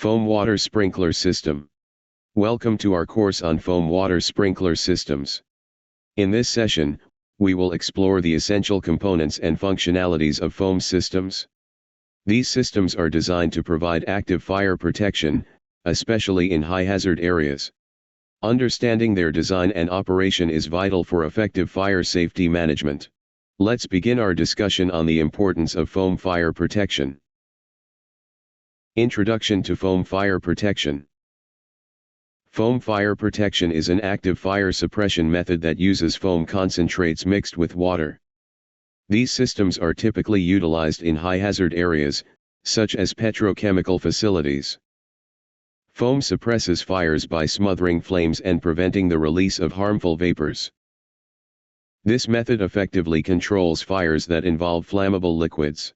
Foam Water Sprinkler System. Welcome to our course on foam water sprinkler systems. In this session, we will explore the essential components and functionalities of foam systems. These systems are designed to provide active fire protection, especially in high-hazard areas. Understanding their design and operation is vital for effective fire safety management. Let's begin our discussion on the importance of foam fire protection. Introduction to foam fire protection. Foam fire protection is an active fire suppression method that uses foam concentrates mixed with water. These systems are typically utilized in high-hazard areas, such as petrochemical facilities. Foam suppresses fires by smothering flames and preventing the release of harmful vapors. This method effectively controls fires that involve flammable liquids.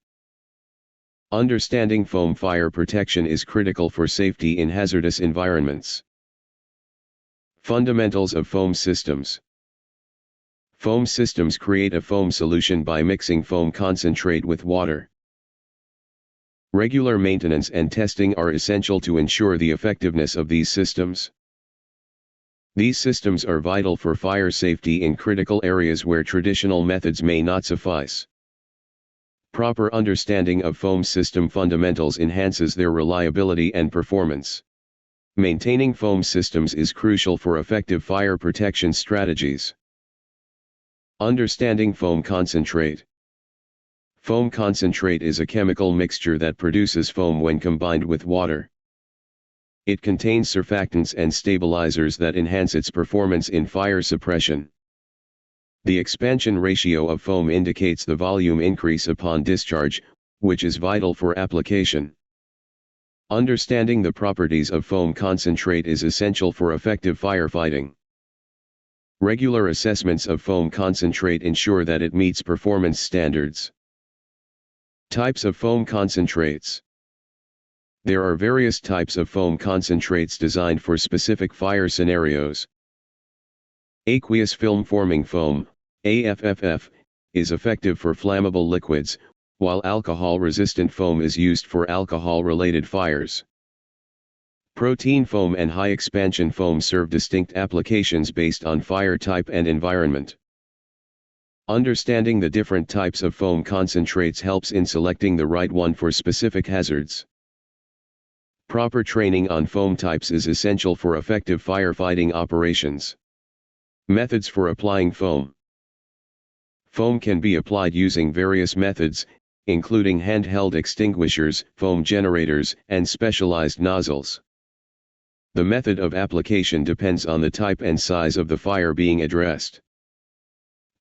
Understanding foam fire protection is critical for safety in hazardous environments. Fundamentals of foam systems. Foam systems create a foam solution by mixing foam concentrate with water. Regular maintenance and testing are essential to ensure the effectiveness of these systems. These systems are vital for fire safety in critical areas where traditional methods may not suffice. Proper understanding of foam system fundamentals enhances their reliability and performance. Maintaining foam systems is crucial for effective fire protection strategies. Understanding foam concentrate. Foam concentrate is a chemical mixture that produces foam when combined with water. It contains surfactants and stabilizers that enhance its performance in fire suppression. The expansion ratio of foam indicates the volume increase upon discharge, which is vital for application. Understanding the properties of foam concentrate is essential for effective firefighting. Regular assessments of foam concentrate ensure that it meets performance standards. Types of foam concentrates. There are various types of foam concentrates designed for specific fire scenarios. Aqueous film-forming foam, AFFF, is effective for flammable liquids, while alcohol-resistant foam is used for alcohol-related fires. Protein foam and high-expansion foam serve distinct applications based on fire type and environment. Understanding the different types of foam concentrates helps in selecting the right one for specific hazards. Proper training on foam types is essential for effective firefighting operations. Methods for applying foam. Foam can be applied using various methods, including handheld extinguishers, foam generators, and specialized nozzles. The method of application depends on the type and size of the fire being addressed.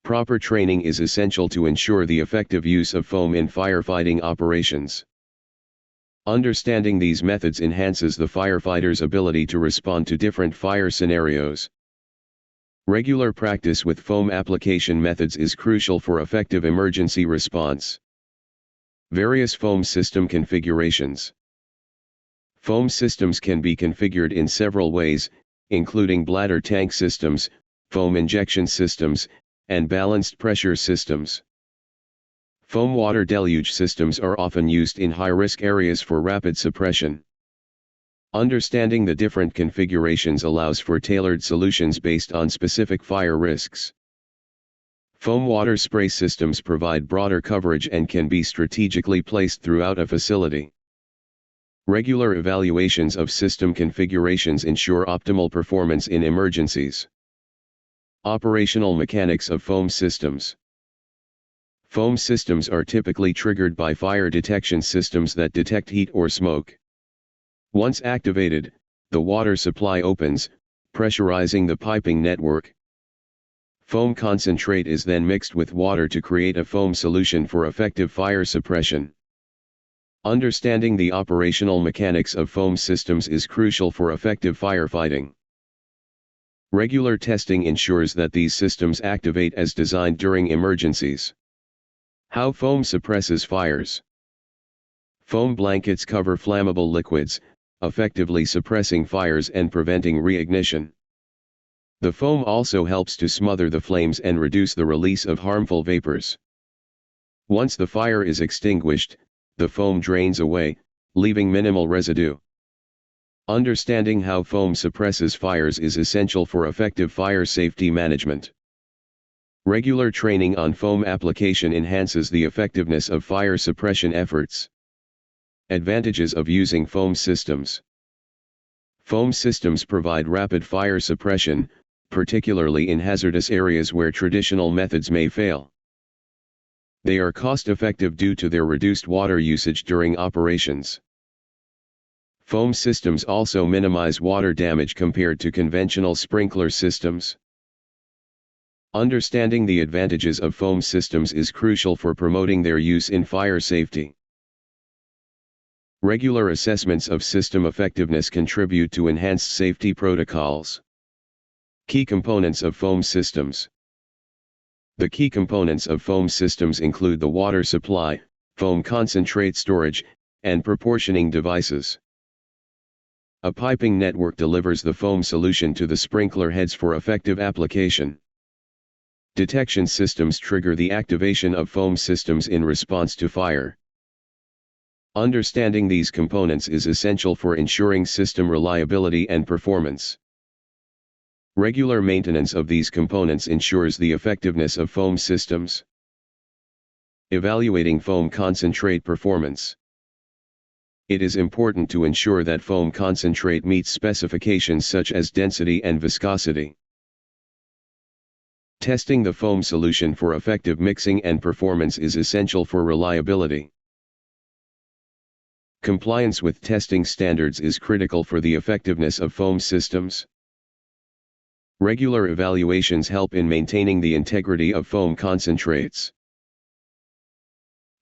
Proper training is essential to ensure the effective use of foam in firefighting operations. Understanding these methods enhances the firefighter's ability to respond to different fire scenarios. Regular practice with foam application methods is crucial for effective emergency response. Various foam system configurations. Foam systems can be configured in several ways, including bladder tank systems, foam injection systems, and balanced pressure systems. Foam water deluge systems are often used in high-risk areas for rapid suppression. Understanding the different configurations allows for tailored solutions based on specific fire risks. Foam water spray systems provide broader coverage and can be strategically placed throughout a facility. Regular evaluations of system configurations ensure optimal performance in emergencies. Operational mechanics of foam systems. Foam systems are typically triggered by fire detection systems that detect heat or smoke. Once activated, the water supply opens, pressurizing the piping network. Foam concentrate is then mixed with water to create a foam solution for effective fire suppression. Understanding the operational mechanics of foam systems is crucial for effective firefighting. Regular testing ensures that these systems activate as designed during emergencies. How foam suppresses fires. Foam blankets cover flammable liquids, effectively suppressing fires and preventing reignition. The foam also helps to smother the flames and reduce the release of harmful vapors. Once the fire is extinguished, the foam drains away, leaving minimal residue. Understanding how foam suppresses fires is essential for effective fire safety management. Regular training on foam application enhances the effectiveness of fire suppression efforts. Advantages of using foam systems. Foam systems provide rapid fire suppression, particularly in hazardous areas where traditional methods may fail. They are cost-effective due to their reduced water usage during operations. Foam systems also minimize water damage compared to conventional sprinkler systems. Understanding the advantages of foam systems is crucial for promoting their use in fire safety. Regular assessments of system effectiveness contribute to enhanced safety protocols. Key components of foam systems. The key components of foam systems include the water supply, foam concentrate storage, and proportioning devices. A piping network delivers the foam solution to the sprinkler heads for effective application. Detection systems trigger the activation of foam systems in response to fire. Understanding these components is essential for ensuring system reliability and performance. Regular maintenance of these components ensures the effectiveness of foam systems. Evaluating foam concentrate performance. It is important to ensure that foam concentrate meets specifications such as density and viscosity. Testing the foam solution for effective mixing and performance is essential for reliability. Compliance with testing standards is critical for the effectiveness of foam systems. Regular evaluations help in maintaining the integrity of foam concentrates.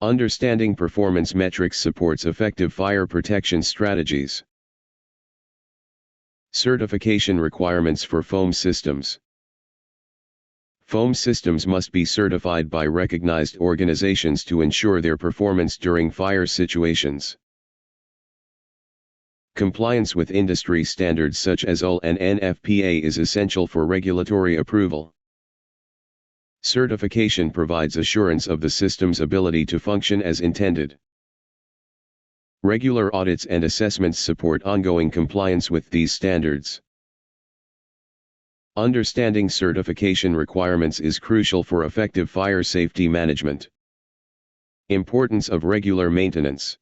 Understanding performance metrics supports effective fire protection strategies. Certification requirements for foam systems. Foam systems must be certified by recognized organizations to ensure their performance during fire situations. Compliance with industry standards such as UL and NFPA is essential for regulatory approval. Certification provides assurance of the system's ability to function as intended. Regular audits and assessments support ongoing compliance with these standards. Understanding certification requirements is crucial for effective fire safety management. Importance of regular maintenance.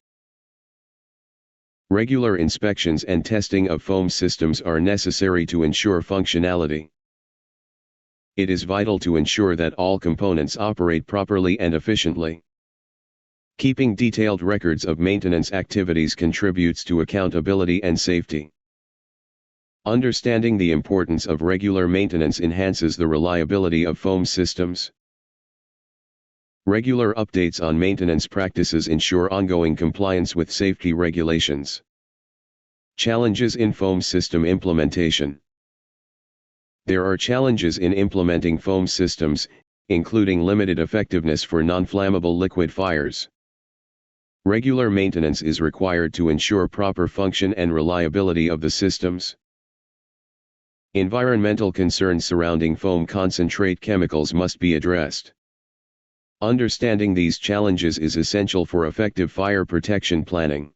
Regular inspections and testing of foam systems are necessary to ensure functionality. It is vital to ensure that all components operate properly and efficiently. Keeping detailed records of maintenance activities contributes to accountability and safety. Understanding the importance of regular maintenance enhances the reliability of foam systems. Regular updates on maintenance practices ensure ongoing compliance with safety regulations. Challenges in foam system implementation. There are challenges in implementing foam systems, including limited effectiveness for non-flammable liquid fires. Regular maintenance is required to ensure proper function and reliability of the systems. Environmental concerns surrounding foam concentrate chemicals must be addressed. Understanding these challenges is essential for effective fire protection planning.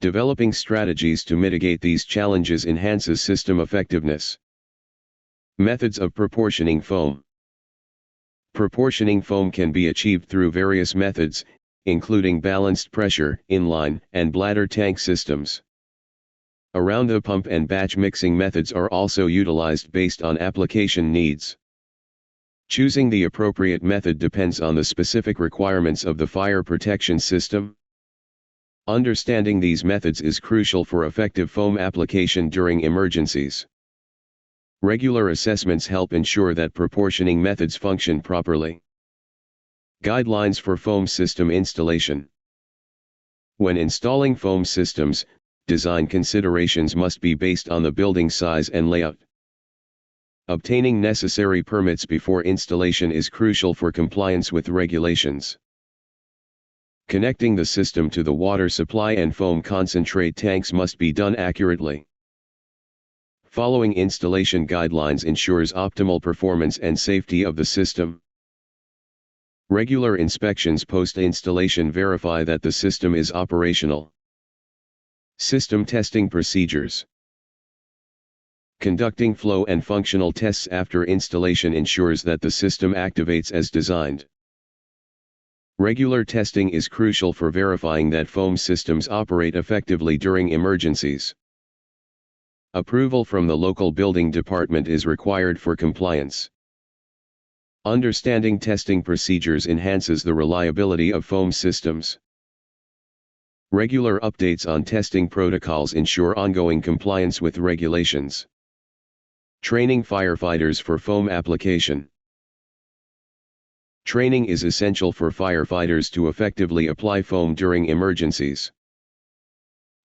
Developing strategies to mitigate these challenges enhances system effectiveness. Methods of proportioning foam. Proportioning foam can be achieved through various methods, including balanced pressure, inline, and bladder tank systems. Around-the-pump and batch mixing methods are also utilized based on application needs. Choosing the appropriate method depends on the specific requirements of the fire protection system. Understanding these methods is crucial for effective foam application during emergencies. Regular assessments help ensure that proportioning methods function properly. Guidelines for foam system installation. When installing foam systems, design considerations must be based on the building size and layout. Obtaining necessary permits before installation is crucial for compliance with regulations. Connecting the system to the water supply and foam concentrate tanks must be done accurately. Following installation guidelines ensures optimal performance and safety of the system. Regular inspections post-installation verify that the system is operational. System testing procedures. Conducting flow and functional tests after installation ensures that the system activates as designed. Regular testing is crucial for verifying that foam systems operate effectively during emergencies. Approval from the local building department is required for compliance. Understanding testing procedures enhances the reliability of foam systems. Regular updates on testing protocols ensure ongoing compliance with regulations. Training firefighters for foam application. Training is essential for firefighters to effectively apply foam during emergencies.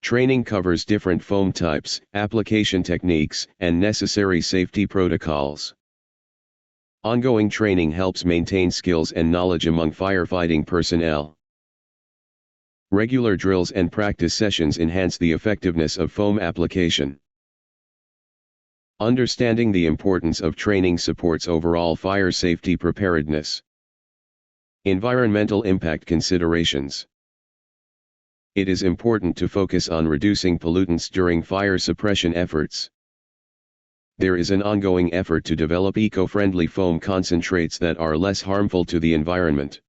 Training covers different foam types, application techniques, and necessary safety protocols. Ongoing training helps maintain skills and knowledge among firefighting personnel. Regular drills and practice sessions enhance the effectiveness of foam application. Understanding the importance of training supports overall fire safety preparedness. Environmental impact considerations. It is important to focus on reducing pollutants during fire suppression efforts. There is an ongoing effort to develop eco-friendly foam concentrates that are less harmful to the environment.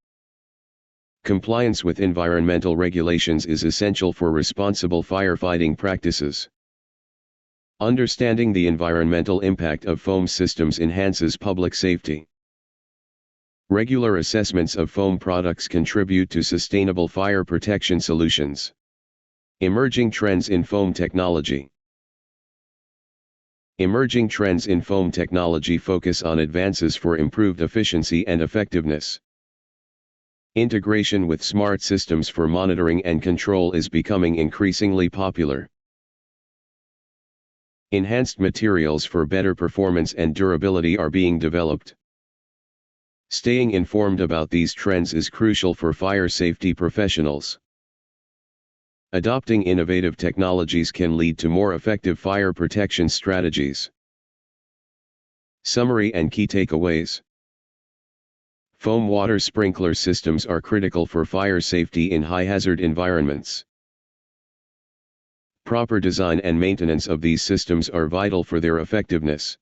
Compliance with environmental regulations is essential for responsible firefighting practices. Understanding the environmental impact of foam systems enhances public safety. Regular assessments of foam products contribute to sustainable fire protection solutions. Emerging trends in foam technology. Emerging trends in foam technology focus on advances for improved efficiency and effectiveness. Integration with smart systems for monitoring and control is becoming increasingly popular. Enhanced materials for better performance and durability are being developed. Staying informed about these trends is crucial for fire safety professionals. Adopting innovative technologies can lead to more effective fire protection strategies. Summary and key takeaways. Foam water sprinkler systems are critical for fire safety in high-hazard environments. Proper design and maintenance of these systems are vital for their effectiveness.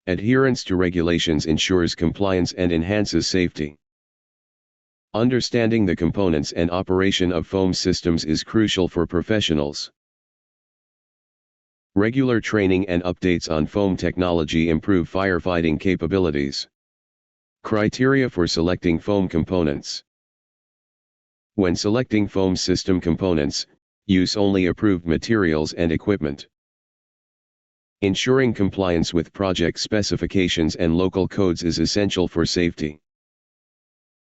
Adherence to regulations ensures compliance and enhances safety. Understanding the components and operation of foam systems is crucial for professionals. Regular training and updates on foam technology improve firefighting capabilities. Criteria for selecting foam components. When selecting foam system components, use only approved materials and equipment. Ensuring compliance with project specifications and local codes is essential for safety.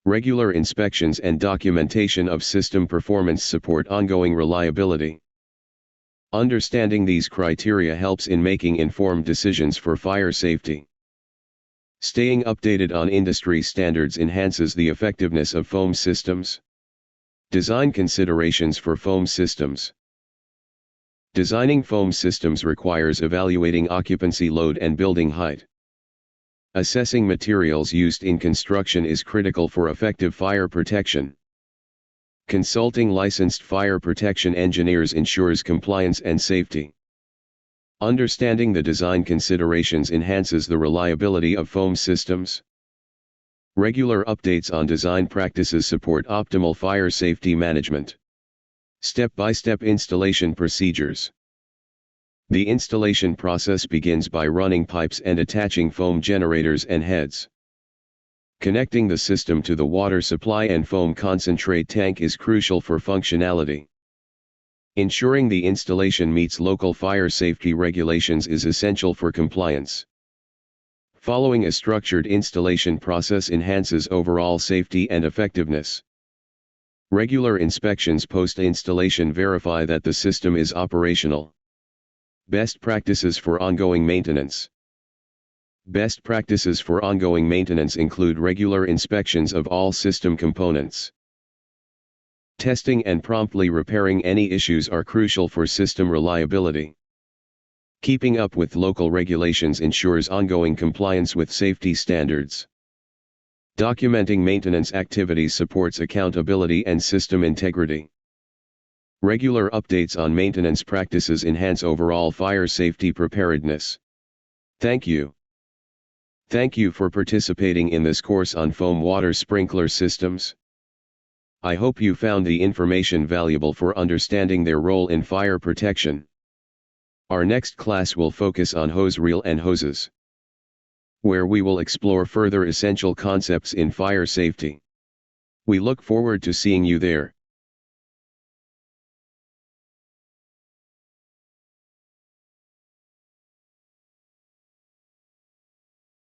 Regular inspections and documentation of system performance support ongoing reliability. Understanding these criteria helps in making informed decisions for fire safety. Staying updated on industry standards enhances the effectiveness of foam systems. Design considerations for foam systems. Designing foam systems requires evaluating occupancy load and building height. Assessing materials used in construction is critical for effective fire protection. Consulting licensed fire protection engineers ensures compliance and safety. Understanding the design considerations enhances the reliability of foam systems. Regular updates on design practices support optimal fire safety management. Step-by-step installation procedures. The installation process begins by running pipes and attaching foam generators and heads. Connecting the system to the water supply and foam concentrate tank is crucial for functionality. Ensuring the installation meets local fire safety regulations is essential for compliance. Following a structured installation process enhances overall safety and effectiveness. Regular inspections post-installation verify that the system is operational. Best practices for ongoing maintenance. Best practices for ongoing maintenance include regular inspections of all system components. Testing and promptly repairing any issues are crucial for system reliability. Keeping up with local regulations ensures ongoing compliance with safety standards. Documenting maintenance activities supports accountability and system integrity. Regular updates on maintenance practices enhance overall fire safety preparedness. Thank you. Thank you for participating in this course on foam water sprinkler systems. I hope you found the information valuable for understanding their role in fire protection. Our next class will focus on hose reel and hoses, where we will explore further essential concepts in fire safety. We look forward to seeing you there.